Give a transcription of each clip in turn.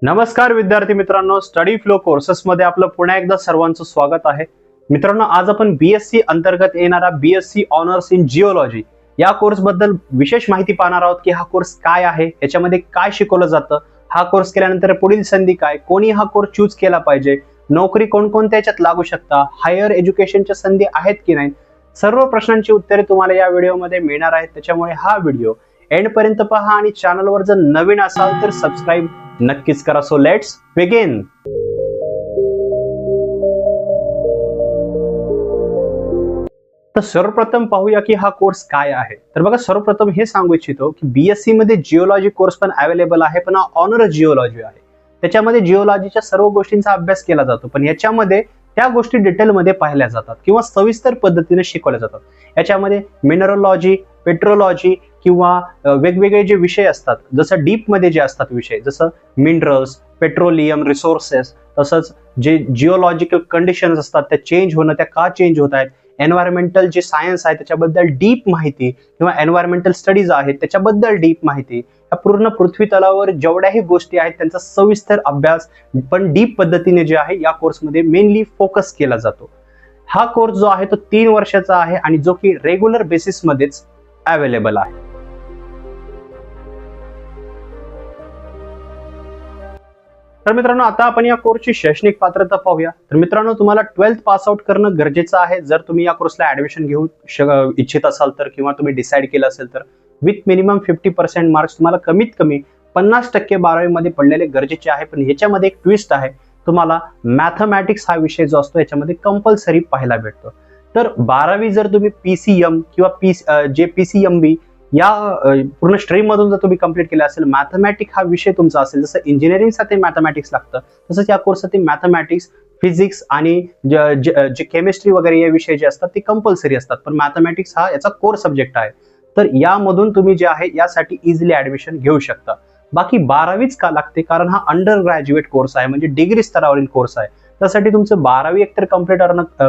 नमस्कार विद्यार्थी मित्रांनो, स्टडी फ्लो कोर्सेस मध्ये आपलं पुन्हा एकदा सर्वांचं स्वागत आहे. मित्रांनो, आज आपण बीएससी अंतर्गत येणारा बीएससी ऑनर्स इन जिओलॉजी या कोर्स बद्दल विशेष माहिती पाहणार आहोत की हा कोर्स काय आहे, याच्यामध्ये काय शिकवलं जातं, हा कोर्स केल्यानंतर पुढील संधी काय, कोणी हा कोर्स चूज केला पाहिजे, नोकरी कोणकोणत्या याच्यात लागू शकता, हायर एज्युकेशनच्या संधी आहेत की नाही, सर्व प्रश्नांची उत्तरे तुम्हाला या व्हिडिओमध्ये मिळणार आहेत. त्याच्यामुळे हा व्हिडिओ एंड पर्यंत पहा आणि चॅनलवर जर नवीन असाल तर सबस्क्राईब नक्कीच करा. So let's begin. तर सर्वप्रथम पाहूया की हा कोर्स काय आहे. तर बघा, सर्वप्रथम हे सांगू इच्छितो की बीएससी मध्ये जिओलॉजी कोर्स पण अवेलेबल आहे, पण हा ऑनर जिओलॉजी आहे. त्याच्यामध्ये जिओलॉजीच्या सर्व गोष्टींचा अभ्यास केला जातो, पण याच्यामध्ये त्या गोष्टी डिटेलमध्ये पाहिल्या जातात किंवा सविस्तर पद्धतीने शिकवल्या जातात. याच्यामध्ये मिनरलॉजी, पेट्रोलॉजी किंवा वेगवेगळे जे विषय असतात, जसं डीप मध्ये जे असतात विषय, जसं मिनरल्स, पेट्रोलियम रिसोर्सेस, तसंच जे जिओलॉजिकल कंडिशन्स असतात त्या चेंज होणं, त्या का चेंज होत आहेत, एन्व्हायरमेंटल जे सायन्स आहे त्याच्याबद्दल डीप माहिती किंवा एन्व्हायरमेंटल स्टडीज आहेत त्याच्याबद्दल डीप माहिती, या पूर्ण पृथ्वी तलावर जेवढ्याही गोष्टी आहेत त्यांचा सविस्तर अभ्यास पण डीप पद्धतीने जे आहे या कोर्समध्ये मेनली फोकस केला जातो. हा कोर्स जो आहे तो 3 वर्षाचा आहे आणि जो की रेग्युलर बेसिस मध्येच अवेलेबल आहे. तर मित्रांनो, आता आपण या कोर्सची शैक्षणिक पात्रता पाहूया. तर मित्रांनो, तुम्हाला 12th पास आउट करणं गरजेचं आहे जर तुम्ही या कोर्सला ऍडमिशन घेऊ इच्छित असाल तर, किंवा तुम्ही डिसाईड केलं असेल तर. विथ मिनिमम 50% मार्क्स तुम्हाला कमीत कमी 50% 12वी मध्ये पडलेले गरजेचे आहे. पण याच्यामध्ये एक ट्विस्ट आहे, तुम्हाला मॅथमॅटिक्स हा विषय जो असतो याच्यामध्ये कंपल्सरी पाहायला भेटतो. तर 12वी जर तुम्ही पीसीएम किंवा पीसीएमबी या पूर्ण स्ट्रीम मधून जर तुम्ही कंप्लीट केलं असेल, मॅथमॅटिक्स हा विषय तुमचा असेल, जसं इंजिनिअरिंग साठी मॅथमॅटिक्स लागतं तसंच या कोर्ससाठी मॅथमॅटिक्स, फिजिक्स आणि जे केमिस्ट्री वगैरे या विषय जे असतात ते कंपल्सरी असतात. पण मॅथमॅटिक्स हा याचा कोर सब्जेक्ट आहे, तर यामधून तुम्ही जे आहे यासाठी इझिली ऍडमिशन घेऊ शकता. बाकी 12वीच का लागते, कारण हा अंडर ग्रॅज्युएट कोर्स आहे, म्हणजे डिग्री स्तरावरील कोर्स आहे. त्यासाठी तुमचं 12वी एकतर कम्प्लीट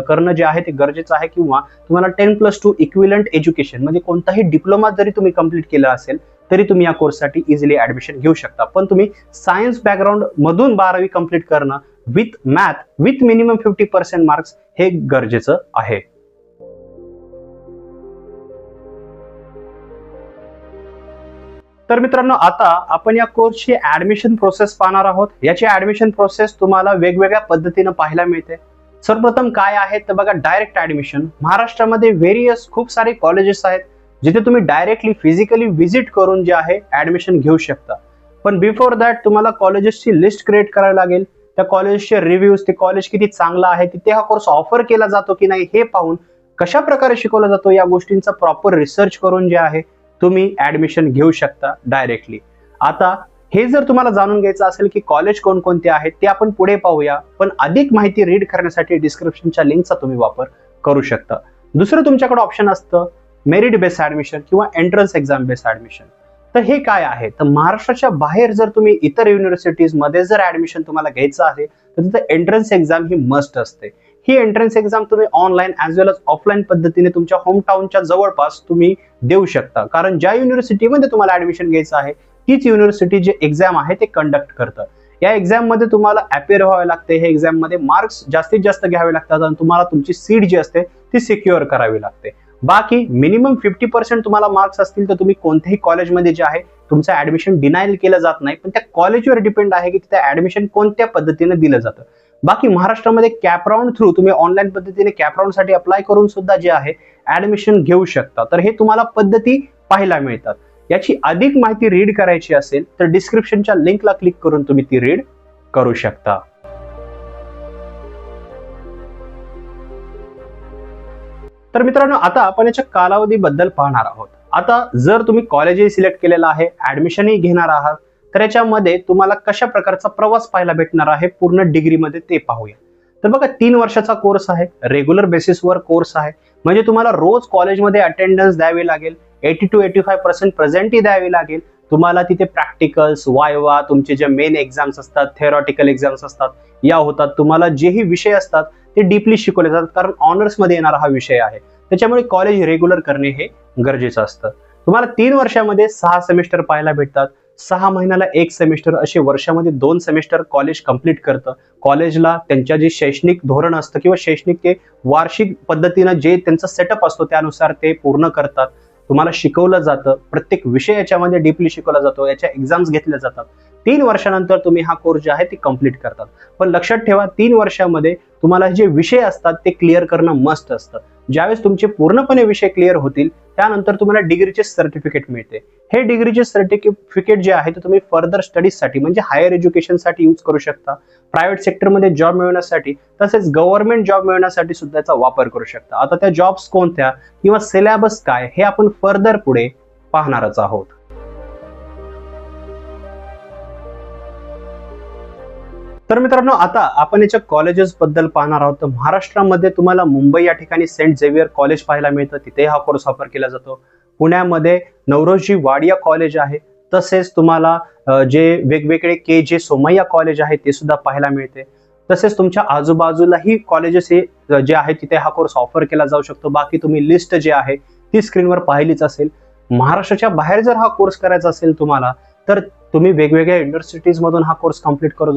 करणं जे आहे ते गरजेचं आहे, किंवा तुम्हाला 10+2 इक्विलंट एज्युकेशन म्हणजे कोणताही डिप्लोमा जरी तुम्ही कंप्लीट केला असेल तरी तुम्ही या कोर्ससाठी इझिली ऍडमिशन घेऊ शकता. पण तुम्ही सायन्स बॅकग्राऊंड मधून 12वी कंप्लीट करणं with math with minimum 50% marks हे गरजेचं आहे. तर मित्रांनो, आता आपण या कोर्सची ऍडमिशन प्रोसेस पाहणार आहोत. याची ऍडमिशन प्रोसेस तुम्हाला वेगवेगळ्या पद्धतीने पाहायला मिळते. सर्वप्रथम काय आहे तर बघा, डायरेक्ट ऍडमिशन. महाराष्ट्रामध्ये व्हेरियस खूप सारे कॉलेजेस आहेत जिथे तुम्ही डायरेक्टली फिजिकली व्हिजिट करून जे आहे ऍडमिशन घेऊ शकता. पण बिफोर दॅट तुम्हाला कॉलेजेसची लिस्ट क्रिएट करावी लागेल. त्या कॉलेजचे रिव्ह्यूज, ते कॉलेज किती चांगला आहे, तिथे हा कोर्स ऑफर केला जातो की नाही हे पाहून, कशा प्रकारे शिकवला जातो या गोष्टींचा प्रॉपर रिसर्च करून जे आहे तुम्ही ऍडमिशन घेऊ शकता डायरेक्टली. आता हे जर तुम्हाला जाणून घ्यायचं असेल की कॉलेज कोणकोणते आहेत ते आपण पुढे पाहूया, पण अधिक माहिती रीड करण्यासाठी डिस्क्रिप्शनच्या लिंकचा तुम्ही वापर करू शकता. दुसरं तुमच्याकडे ऑप्शन असतं मेरिट बेस्ड ऍडमिशन किंवा एंट्रन्स एक्झाम बेस्ड ऍडमिशन. तर हे काय आहे तर महाराष्ट्राच्या बाहेर जर तुम्ही इतर युनिव्हर्सिटीज मध्ये जर ऍडमिशन तुम्हाला घ्यायचं आहे तर तिथे एंट्रन्स एक्झाम ही मस्ट असते. ही एंट्रन्स एक्झाम तुम्ही ऑनलाईन ॲज वेल एज ऑफलाईन पद्धतीने तुमच्या होम टाउनच्या जवळपास तुम्ही देऊ शकता, कारण ज्या युनिव्हर्सिटीमध्ये तुम्हाला ऍडमिशन घ्यायचं आहे तीच युनिव्हर्सिटी जे एक्झाम आहे ते कंडक्ट करतं. या एक्झाम मध्ये तुम्हाला अपिअर व्हावे लागते. हे एक्झाम मध्ये मार्क्स जास्तीत जास्त घ्यावे लागतात आणि तुम्हाला तुमची सीट जी असते ती सिक्युअर करावी लागते. बाकी मिनिमम 50% तुम्हाला मार्क्स असतील तर तुम्ही कोणत्याही कॉलेजमध्ये जे आहे तुमचं ऍडमिशन डिनायल केलं जात नाही, पण त्या कॉलेजवर डिपेंड आहे की तिथे ऍडमिशन कोणत्या पद्धतीने दिलं जातं. बाकी महाराष्ट्रामध्ये कॅपराऊंड थ्रू तुम्ही ऑनलाईन पद्धतीने कॅपराऊंड साठी अप्लाय करून सुद्धा जे आहे ऍडमिशन घेऊ शकता. तर हे तुम्हाला पद्धती पाहायला मिळतात. याची अधिक माहिती रीड करायची असेल तर डिस्क्रिप्शनच्या लिंकला क्लिक करून तुम्ही ती रीड करू शकता. तर मित्रांनो, आता आपण याच्या कालावधीबद्दल पाहणार आहोत. आता जर तुम्ही कॉलेजही सिलेक्ट केलेलं आहे, ऍडमिशनही घेणार आहात, तर याच्यामध्ये तुम्हाला कशा प्रकारचा प्रवास पाहायला भेटणार आहे पूर्ण डिग्रीमध्ये ते पाहूया. तर बघा, 3 वर्षाचा कोर्स आहे, रेग्युलर बेसिसवर कोर्स आहे, म्हणजे तुम्हाला रोज कॉलेजमध्ये अटेंडन्स द्यावी लागेल, 80 to 85% प्रेझेंटही द्यावी लागेल. तुम्हाला तिथे प्रॅक्टिकल्स, वायवा, तुमचे जे मेन एक्झाम्स असतात, थेरॉटिकल एक्झाम्स असतात या होतात. तुम्हाला जेही विषय असतात ते डीपली शिकवले जातात, कारण ऑनर्स मध्ये येणारा हा विषय आहे. त्याच्यामुळे कॉलेज रेग्युलर करणे हे गरजेचं असतं. तुम्हाला 3 वर्षामध्ये 6 सेमिस्टर पाहायला भेटतात. 6 महिन्याला एक सेमिस्टर, असे वर्षामध्ये 2 सेमिस्टर कॉलेज कंप्लीट करतं. कॉलेजला त्यांच्या जे शैक्षणिक धोरण असतं किंवा शैक्षणिक ते वार्षिक पद्धतीनं जे त्यांचा सेटअप असतो त्यानुसार ते पूर्ण करतात. तुम्हाला शिकवलं जातं, प्रत्येक विषय याच्यामध्ये डीपली शिकवला जातो, याच्या एक्झाम्स घेतल्या जातात. 3 वर्षानंतर तुम्ही हा कोर्स जे आहे ते कंप्लीट करतात. पण लक्षात ठेवा, 3 वर्षामध्ये तुम्हाला जे विषय असतात ते क्लिअर करणं मस्ट असतं. ज्यावेळेस तुमचे पूर्णपणे विषय क्लिअर होतील त्यानंतर तुम्हाला डिग्रीचे सर्टिफिकेट मिळते. हे डिग्रीचे सर्टिफिकेट जे आहे ते तुम्ही फर्दर स्टडीजसाठी म्हणजे हायर एज्युकेशनसाठी यूज करू शकता. प्रायव्हेट सेक्टरमध्ये जॉब मिळवण्यासाठी तसेच गव्हर्नमेंट जॉब मिळवण्यासाठी सुद्धा याचा वापर करू शकता. आता त्या जॉब्स कोणत्या किंवा सिलेबस काय हे आपण फर्दर पुढे पाहणारच आहोत. तर मित्रांनो, आता आपण याच्या कॉलेजेस बद्दल पाहणार आहोत. तर महाराष्ट्रामध्ये तुम्हाला मुंबई या ठिकाणी सेंट झेवियर कॉलेज पाहायला मिळतं, तिथे हा कोर्स ऑफर केला जातो. पुण्यामध्ये नवरोजी वाडिया कॉलेज आहे. तसेच तुम्हाला जे वेगवेगळे के जे सोमय्या कॉलेज आहे ते सुद्धा पाहायला मिळते. तसेच तुमच्या आजूबाजूलाही कॉलेजेस हे जे आहे तिथे हा कोर्स ऑफर केला जाऊ शकतो. बाकी तुम्ही लिस्ट जे आहे ती स्क्रीनवर पाहिलीच असेल. महाराष्ट्राच्या बाहेर जर हा कोर्स करायचा असेल तुम्हाला, तर तुम्ही वेगवेगळ्या युनिव्हर्सिटीज मधून हा कोर्स कंप्लीट करू,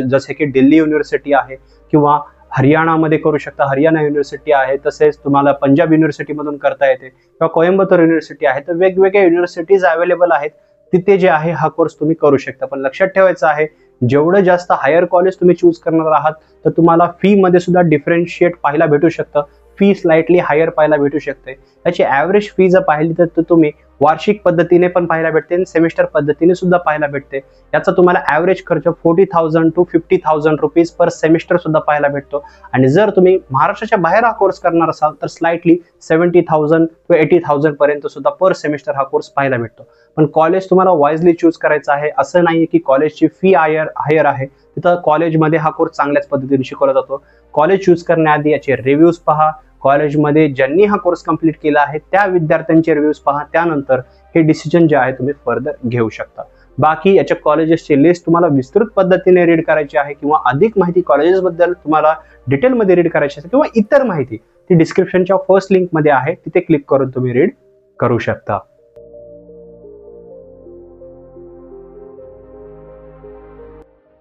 जसे की दिल्ली युनिव्हर्सिटी आहे किंवा हरियाणामध्ये करू शकता, हरियाणा युनिव्हर्सिटी आहे. तसेच तुम्हाला पंजाब युनिव्हर्सिटी मधून करता येते किंवा कोइंबतूर युनिव्हर्सिटी आहे. तर वेगवेगळ्या युनिव्हर्सिटीज अवेलेबल आहेत, तिथे जे आहे हा कोर्स तुम्ही करू शकता. पण लक्षात ठेवायचं आहे, जेवढं जास्त हायर कॉलेज तुम्ही चूज करणार आहात तर तुम्हाला फी मध्ये सुद्धा डिफरन्शिएट पाहायला भेटू शकतं. फी स्लाइटली हायर पाहायला भेटू शकते. त्याची ॲव्हरेज फी जर पाहिली तर तुम्ही वार्षिक पद्धतीने पण पाहायला भेटते आणि सेमिस्टर पद्धतीने सुद्धा पाहायला भेटते. याचा तुम्हाला ॲव्हरेज खर्च 40,000 to 50,000 रुपीज पर सेमिस्टर सुद्धा पाहायला भेटतो. आणि जर तुम्ही महाराष्ट्राच्या बाहेर हा कोर्स करणार असाल तर स्लाइटली 70,000 to 80,000 पर्यंत सुद्धा पर सेमिस्टर हा कोर्स पाहायला भेटतो. पण कॉलेज तुम्हाला वाईजली चूज करायचं आहे. असं नाहीये की कॉलेजची फी हायर आहे, तिथं कॉलेजमध्ये हा कोर्स चांगल्याच पद्धतीने शिकवला जातो. कॉलेज चूज करण्याआधी याचे रिव्ह्यूज पहा. कॉलेजमध्ये ज्यांनी हा कोर्स कंप्लीट केला आहे त्या विद्यार्थ्यांचे रिव्ह्यूज पहा. त्यानंतर हे डिसिजन जे आहे तुम्ही फर्दर घेऊ शकता. बाकी याच्या कॉलेजेसची लिस्ट तुम्हाला विस्तृत पद्धतीने रीड करायची आहे किंवा अधिक माहिती कॉलेजेस बद्दल तुम्हाला डिटेलमध्ये रीड करायची आहे किंवा इतर माहिती ती डिस्क्रिप्शनच्या फर्स्ट लिंक मध्ये आहे, तिथे क्लिक करून तुम्ही रीड करू शकता.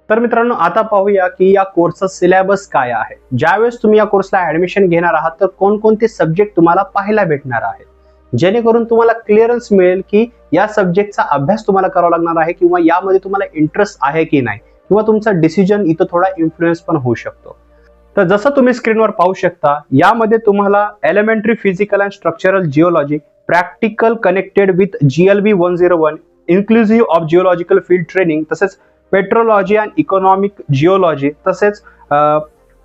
तर मित्रांनो, आता पाहूया की या कोर्सचा सिलेबस काय आहे. ज्यावेळेस तुम्ही या कोर्सला ऍडमिशन घेणार आहात तर कोणकोणते सब्जेक्ट तुम्हाला पाहायला भेटणार आहेत, जेणेकरून तुम्हाला क्लिअरन्स मिळेल की या सब्जेक्टचा अभ्यास तुम्हाला करावा लागणार आहे किंवा यामध्ये तुम्हाला इंटरेस्ट आहे की नाही, किंवा तुमचा डिसिजन इथं थोडा इन्फ्लुएन्स पण होऊ शकतो. तर जसं तुम्ही स्क्रीनवर पाहू शकता, यामध्ये तुम्हाला elementary physical and structural geology, practical connected with GLB 101, inclusive of geological field training, तसेच पेट्रोलॉजी अँड इकॉनॉमिक जिओलॉजी, तसेच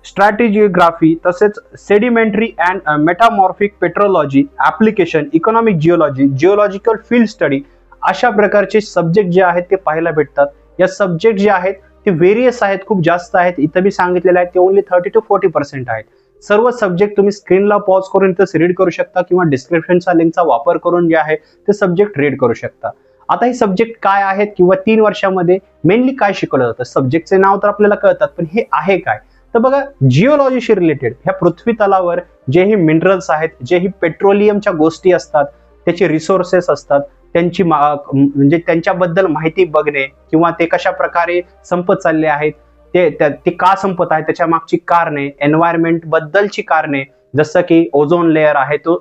स्ट्रॅटेजिओग्राफी, तसेच sedimentary and metamorphic petrology, application, economic geology, geological field study, अशा प्रकारचे सब्जेक्ट जे आहेत ते पाहायला भेटतात. या सब्जेक्ट जे आहेत ते व्हेरियस आहेत, खूप जास्त आहेत. इथं मी सांगितलेलं आहे ते ओन्ली 30 to 40% आहेत. सर्व सब्जेक्ट तुम्ही स्क्रीनला पॉज करून इथं रीड करू शकता किंवा डिस्क्रिप्शनचा लिंकचा वापर करून जे आहे ते सब्जेक्ट रीड करू शकता. आता हे सब्जेक्ट काय आहेत किंवा 3 वर्षामध्ये मेनली काय शिकवलं जातं, सब्जेक्टचे नाव तर आपल्याला कळतात, पण हे आहे काय. तर बघा, जिओलॉजीशी रिलेटेड ह्या पृथ्वी तलावर जे ही मिनरल्स आहेत, जे ही पेट्रोलियमच्या गोष्टी असतात, त्याचे रिसोर्सेस असतात, त्यांची म्हणजे त्यांच्याबद्दल माहिती बघणे किंवा ते कशा प्रकारे संपत चालले आहेत, ते का संपत आहे, त्याच्या मागची कारणे, एन्व्हायरमेंट बद्दलची कारणे, जसं की ओझोन लेअर आहे तो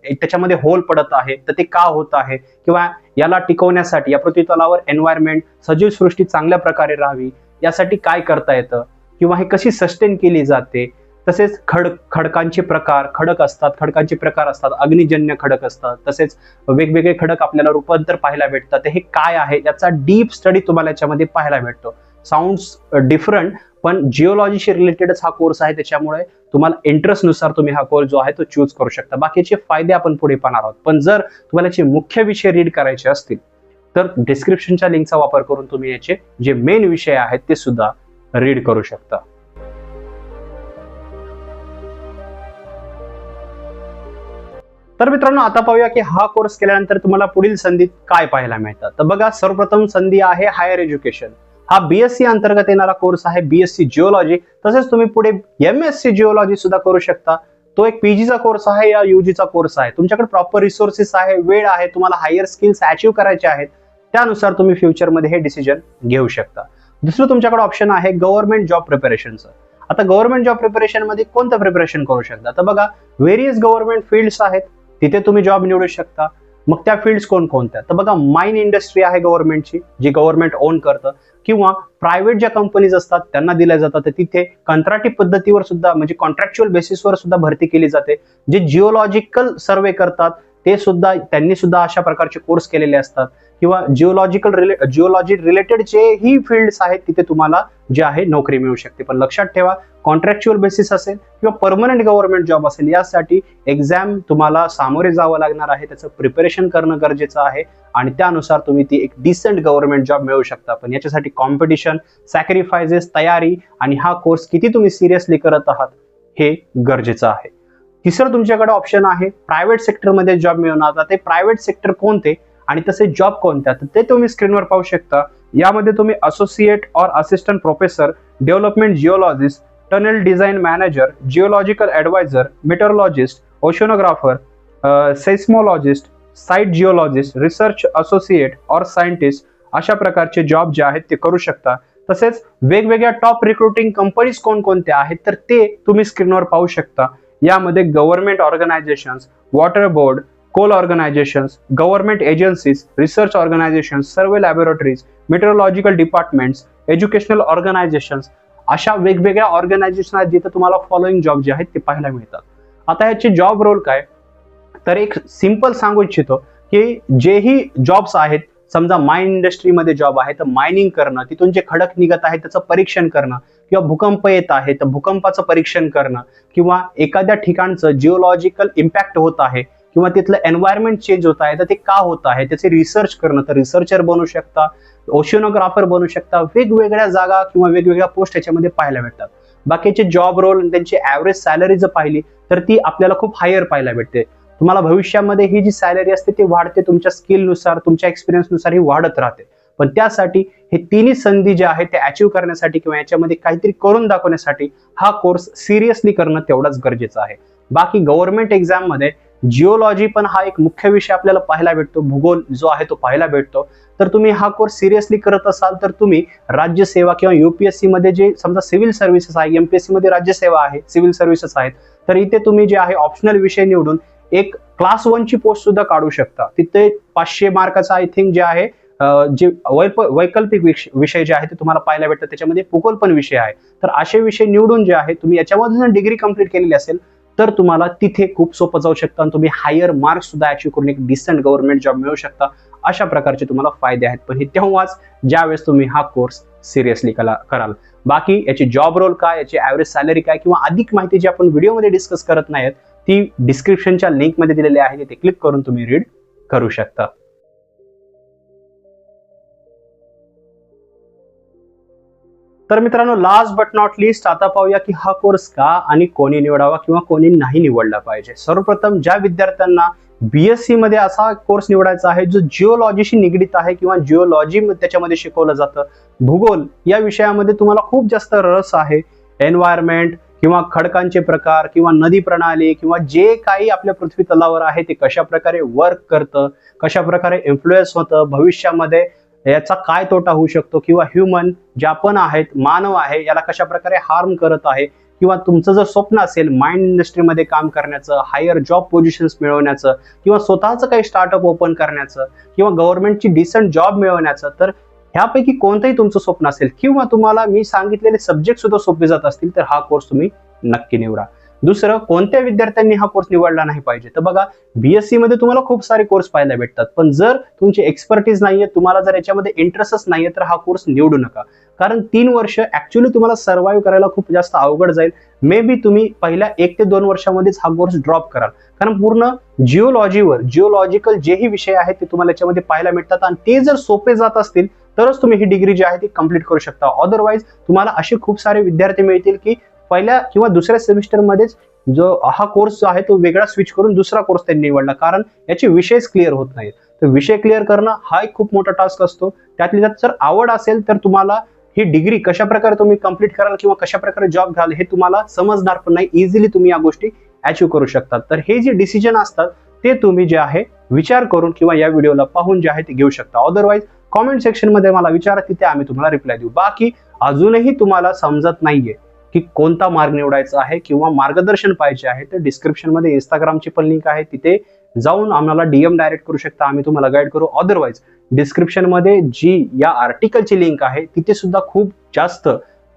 त्याच्यामध्ये होल पडत आहे तर ते का होत आहे, किंवा याला टिकवण्यासाठी या पृथ्वी तलावर एन्व्हायरमेंट सजीव सृष्टी चांगल्या प्रकारे राहावी यासाठी काय करता येतं, किंवा हे कशी सस्टेन केली जाते. तसेच खडकांचे प्रकार, खडकांचे प्रकार असतात, अग्निजन्य खडक असतात, तसेच वेगवेगळे खडक आपल्याला रूपांतर पाहायला भेटतात. हे काय आहे याचा डीप स्टडी तुम्हाला याच्यामध्ये पाहायला भेटतो. साऊंड्स डिफरंट, पण जिओलॉजीशी रिलेटेडच हा कोर्स आहे, त्याच्यामुळे तुम्हाला इंटरेस्ट नुसार तुम्ही हा कोर्स जो आहे तो चूज करू शकता. बाकीचे फायदे आपण पुढे पाहणार आहोत. पण जर तुम्हाला याचे मुख्य विषय रीड करायचे असतील तर डिस्क्रिप्शनच्या लिंकचा वापर करून तुम्ही याचे जे मेन विषय आहेत ते सुद्धा रीड करू शकता. तर मित्रांनो, आता पाहूया की हा कोर्स केल्यानंतर तुम्हाला पुढील संधीत काय पाहायला मिळतात. तर बघा, सर्वप्रथम संधी आहे हायर एज्युकेशन. हा BSc अंतर्गत येणारा कोर्स आहे, BSc जिओलॉजी. तसेच तुम्ही पुढे MSc जिओलॉजी सुद्धा करू शकता. तो एक PGचा कोर्स आहे या UGचा कोर्स आहे. तुमच्याकडे प्रॉपर रिसोर्सेस आहे, वेळ आहे, तुम्हाला हायर स्किल्स अचीव्ह करायचे आहेत त्यानुसार तुम्ही फ्युचरमध्ये हे डिसिजन घेऊ शकता. दुसरं तुमच्याकडे ऑप्शन आहे गव्हर्नमेंट जॉब प्रिपरेशनचं. आता गव्हर्नमेंट जॉब प्रिपरेशन मध्ये कोणतं प्रिपरेशन करू शकता? तर बघा, व्हेरियस गव्हर्नमेंट फील्ड्स आहेत, तिथे तुम्ही जॉब निवडू शकता. मग त्या फील्ड्स कोणकोणत्या? तर बघा, माइन इंडस्ट्री आहे गव्हर्नमेंटची, जी गव्हर्नमेंट ओन करतं, किंवा प्रायव्हेट ज्या कंपनीज असतात त्यांना दिल्या जातात, तर तिथे कंत्राटी पद्धतीवर सुद्धा म्हणजे कॉन्ट्रॅक्च्युअल बेसिसवर सुद्धा भरती केली जाते. जे जिओलॉजिकल सर्वे करतात ते सुद्धा, त्यांनी सुद्धा अशा प्रकारचे कोर्स केलेले असतात. किंवा जिओलॉजी रिलेटेड जेही फील्ड्स आहेत तिथे तुम्हाला जे आहे नोकरी मिळू शकते. पण लक्षात ठेवा, कॉन्ट्रॅक्च्युअल बेसिस असेल किंवा परमनंट गव्हर्नमेंट जॉब असेल, यासाठी एक्झाम तुम्हाला सामोरे जावं लागणार आहे, त्याचं प्रिपरेशन करणं गरजेचं आहे आणि त्यानुसार तुम्ही ती एक डिसेंट गव्हर्नमेंट जॉब मिळवू शकता. पण याच्यासाठी कॉम्पिटिशन, सॅक्रिफायसेस, तयारी आणि हा कोर्स किती तुम्ही सिरियसली करत आहात हे गरजेचं आहे. तिसरं तुमच्याकडे ऑप्शन आहे प्रायव्हेट सेक्टरमध्ये जॉब मिळवणार. ते प्रायव्हेट सेक्टर कोणते आणि तसे जॉब कोणत्या, तर ते तुम्ही स्क्रीनवर पाहू शकता. यामध्ये तुम्ही associate or assistant professor, development geologist, tunnel design manager, geological advisor, meteorologist, oceanographer, seismologist, site geologist, research associate or scientist अशा प्रकारचे जॉब जे आहेत ते करू शकता. तसेच वेगवेगळ्या टॉप रिक्रुटिंग कंपनीज कोणकोणत्या आहेत तर ते तुम्ही स्क्रीनवर पाहू शकता. यामध्ये government organisations, water board, coal organisations, government agencies, research organisations, survey laboratories, meteorological departments, educational organisations अशा वेगवेगळ्या ऑर्गनायझेशन आहेत जिथे तुम्हाला फॉलोइंग जॉब जे आहेत ते पाहायला मिळतात. आता याचे जॉब रोल काय, तर एक सिंपल सांगू इच्छितो की जेही जॉब्स आहेत, समजा माइन इंडस्ट्रीमध्ये जॉब आहे तर मायनिंग करणं, तिथून जे खडक निघत आहे त्याचं परीक्षण करणं, किंवा भूकंप येत आहे तर भूकंपाचं परीक्षण करणं, किंवा एखाद्या ठिकाणचं जिओलॉजिकल इम्पॅक्ट होत आहे किंवा तिथलं एन्व्हायरमेंट चेंज होत आहे तर ते का होत आहे त्याचे रिसर्च करणं, तर रिसर्चर बनू शकता, ओशिओनोग्राफर बनू शकता. वेगवेगळ्या जागा किंवा वेगवेगळ्या पोस्ट याच्यामध्ये पाहायला भेटतात. बाकीचे जॉब रोल, त्यांची ऍव्हरेज सॅलरी जर पाहिली तर ती आपल्याला खूप हायर पाहायला भेटते. तुम्हाला भविष्यामध्ये ही जी सॅलरी असते ती वाढते, तुमच्या स्किलनुसार, तुमच्या एक्सपिरियन्सनुसार ही वाढत राहते. पण त्यासाठी हे तिन्ही संधी जे आहेत ते अचीव्ह करण्यासाठी किंवा याच्यामध्ये काहीतरी करून दाखवण्यासाठी हा कोर्स सिरियसली करणं तेवढाच गरजेचं आहे. बाकी गव्हर्नमेंट एक्झाम मध्ये जिओलॉजी पण हा एक मुख्य विषय आपल्याला पाहायला भेटतो, भूगोल जो आहे तो पाहायला भेटतो. तर तुम्ही हा कोर्स सिरियसली करत असाल तर तुम्ही राज्यसेवा किंवा युपीएससी मध्ये जे समजा सिव्हिल सर्व्हिसेस आहे, एमपीएससी मध्ये राज्यसेवा आहे, सिव्हिल सर्व्हिसेस आहेत, तर इथे तुम्ही जे आहे ऑप्शनल विषय निवडून एक क्लास 1 ची पोस्ट सुद्धा काढू शकता. तिथे 500 मार्काचा आय थिंक जे आहे जे वैकल्पिक विषय जे आहे ते तुम्हाला पाहायला भेटतात. त्याच्यामध्ये भूगोल पण विषय आहे. तर असे विषय निवडून जे आहे तुम्ही याच्यामधून डिग्री कंप्लीट केलेली असेल तर तुम्हाला तिथे खूप सोपं जाऊ शकतं आणि तुम्ही हायर मार्क्स सुद्धा अचीव्ह करून एक डिसेंट गव्हर्नमेंट जॉब मिळवू शकता. अशा प्रकारचे तुम्हाला फायदे आहेत. पण हे तेव्हाच ज्यावेळेस तुम्ही हा कोर्स सिरियसली कराल. बाकी याची जॉब रोल काय, याची ऍव्हरेज सॅलरी काय किंवा अधिक माहिती जी आपण व्हिडिओमध्ये डिस्कस करत नाहीत ती डिस्क्रिप्शनच्या लिंकमध्ये दिलेली आहे, तिथे क्लिक करून तुम्ही रीड करू शकता. तर मित्रांनो, लास्ट बट नॉट लिस्ट आता पाहूया की हा कोर्स का आणि कोणी निवडावा किंवा कोणी नाही निवडला पाहिजे. सर्वप्रथम ज्या विद्यार्थ्यांना बीएससी मध्ये असा कोर्स निवडायचा आहे जो जिओलॉजीशी निगडीत आहे किंवा जिओलॉजी त्याच्यामध्ये शिकवलं जातं, भूगोल या विषयामध्ये तुम्हाला खूप जास्त रस आहे, एन्व्हायरमेंट किंवा खडकांचे प्रकार किंवा नदी प्रणाली किंवा जे काही आपल्या पृथ्वी तलावर आहे ते कशा प्रकारे वर्क करतं, कशा प्रकारे इन्फ्लुएन्स होतं, भविष्यामध्ये याचा काय तोटा होऊ शकतो, किंवा ह्युमन जे आपण आहेत, मानव आहे, याला कशा प्रकारे हार्म करत आहे, किंवा तुमचं जर स्वप्न असेल माइन इंडस्ट्रीमध्ये काम करण्याचं, हायर जॉब पोझिशन्स मिळवण्याचं किंवा स्वतःचं काही स्टार्टअप ओपन करण्याचं किंवा गव्हर्नमेंटची डिसेंट जॉब मिळवण्याचं, तर ह्यापैकी कोणतंही तुमचं स्वप्न असेल किंवा तुम्हाला मी सांगितलेले सब्जेक्ट सुद्धा सोपे जात असतील तर हा कोर्स तुम्ही नक्की निवडा. दुसरं, कोणत्या विद्यार्थ्यांनी हा कोर्स निवडला नाही पाहिजे, तर बघा बीएससी मध्ये तुम्हाला खूप सारे कोर्स पाहायला भेटतात, पण जर तुमची एक्सपर्टीज नाहीये, तुम्हाला जर याच्यामध्ये इंटरेस्टच नाहीये तर हा कोर्स निवडू नका. कारण 3 वर्ष ऍक्च्युअली तुम्हाला सर्व्हाइव्ह करायला खूप जास्त अवघड जाईल. मे बी तुम्ही पहिल्या 1 ते 2 वर्षामध्येच हा कोर्स ड्रॉप कराल, कारण पूर्ण जिओलॉजीवर जिओलॉजिकल जेही विषय आहेत ते तुम्हाला याच्यामध्ये पाहायला मिळतात आणि ते जर सोपे जात असतील तरच तुम्ही ही डिग्री जी आहे ती कंप्लीट करू शकता. अदरवाईज तुम्हाला असे खूप सारे विद्यार्थी मिळतील की पहिल्या किंवा दुसऱ्या सेमिस्टर मध्येच जो हा कोर्स आहे तो वेगळा स्विच करून दुसरा कोर्स त्यांनी निवडला, कारण याचे विषयच क्लिअर होत नाहीत. तर विषय क्लिअर करणं हा एक खूप मोठा टास्क असतो. त्यातल्या त्यात जर आवड असेल तर तुम्हाला ही डिग्री कशा प्रकारे तुम्ही कंप्लीट कराल किंवा कशा प्रकारे जॉब घ्याल हे तुम्हाला समजणार पण नाही. इझिली तुम्ही या गोष्टी अचीव्ह करू शकतात. तर हे जे डिसिजन असतात ते तुम्ही जे आहे विचार करून किंवा या व्हिडिओला पाहून जे आहे ते घेऊ शकता. अदरवाईज कॉमेंट सेक्शन मध्ये मला विचारा, तिथे आम्ही तुम्हाला रिप्लाय देऊ. बाकी अजूनही तुम्हाला समजत नाहीये की कोणता मार्ग निवडायचा आहे किंवा मार्गदर्शन पाहिजे आहे, तर डिस्क्रिप्शन मध्ये इंस्टाग्रामची पण लिंक आहे, तिथे जाऊन आम्हाला DM डायरेक्ट करू शकता, आम्ही तुम्हाला गाईड करू. अदरवाईज डिस्क्रिप्शन मध्ये जी या आर्टिकलची लिंक आहे, तिथे सुद्धा खूप जास्त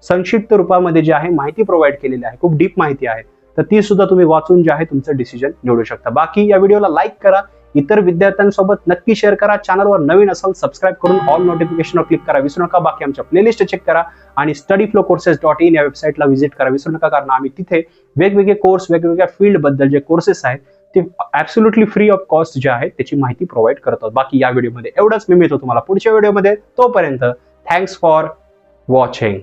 संक्षिप्त रूपामध्ये जे आहे माहिती प्रोव्हाइड केलेली आहे, खूप डीप माहिती आहे, तर ती सुद्धा तुम्ही वाचून जे आहे तुमचं डिसिजन निवडू शकता. बाकी या व्हिडिओला लाईक करा, इतर विद्यार्थ्यांसोबत नक्की शेअर करा. चॅनलवर नवीन असाल सबस्क्राईब करून ऑल नोटिफिकेशनवर क्लिक करा विसरू नका. बाकी आमच्या प्लेलिस्ट चेक करा आणि studyflowcourses.in या वेबसाईटला व्हिजिट करा विसरू नका, कारण आम्ही तिथे वेगवेगळे कोर्स, वेगवेगळ्या फील्ड बद्दल जे कोर्सेस आहेत ते ऍब्सोल्युटली फ्री ऑफ कॉस्ट जे आहे त्याची माहिती प्रोव्हाइड करतात. बाकी या व्हिडिओमध्ये एवढंच. मी मिळतो तुम्हाला पुढच्या व्हिडिओमध्ये. तोपर्यंत थँक्स फॉर वॉचिंग.